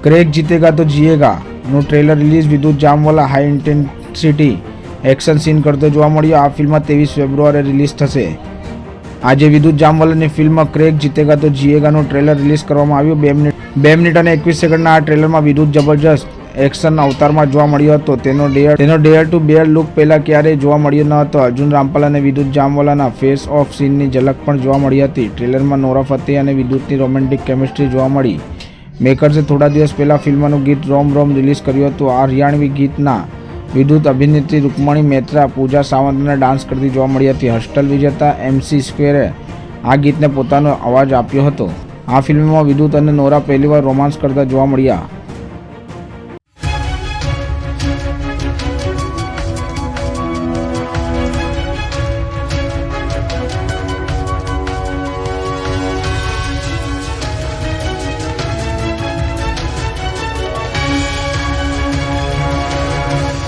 Craig જીતેગા તો જીએગા નું trailer release. વિદ્યુત જામવાલા હાઈ ઇન્ટેન્સિટી એક્શન સીન કરતો જોવા મળ્યો. આ ફિલ્મ 23 ફેબ્રુઆરી રિલીઝ થશે. આજે વિદ્યુત જામવાલાની ફિલ્મ ક્રેગ જીતેગા તો જીએગાનું ટ્રેલર રિલીઝ કરવામાં આવ્યું. 2 મિનિટ અને 21 સેકન્ડના આ ટ્રેલરમાં વિદ્યુત જબરજસ્ત એક્શન અવતારમાં જોવા મળ્યો હતો. તેનો ડેયર ટુ બેર લુક પહેલા ક્યારેય જોવા મળ્યો ન હતો. અર્જુન રામપાલ અને વિદ્યુત જામવાલાના ફેસ ઓફ સીનની ઝલક પણ જોવા મળી હતી. ટ્રેલરમાં નોરા ફતેહી અને વિદ્યુતની રોમેન્ટિક કેમિસ્ટ્રી જોવા મળી. મેકર્સે થોડા દિવસ પહેલા ફિલ્મનું ગીત રોમ રોમ રિલીઝ કર્યું હતું. આ હરિયાણવી ગીતના વિદ્યુત અભિનેત્રી રૂકમણી મૈત્રા પૂજા સાવંતને ડાન્સ કરતી જોવા મળી હતી. હોસ્ટેલ વિજેતા MC સ્ક્વેરે આ ગીતને પોતાનો અવાજ આપ્યો હતો. આ ફિલ્મમાં વિદ્યુત અને નોરા પહેલીવાર રોમાન્સ કરતા જોવા મળ્યા.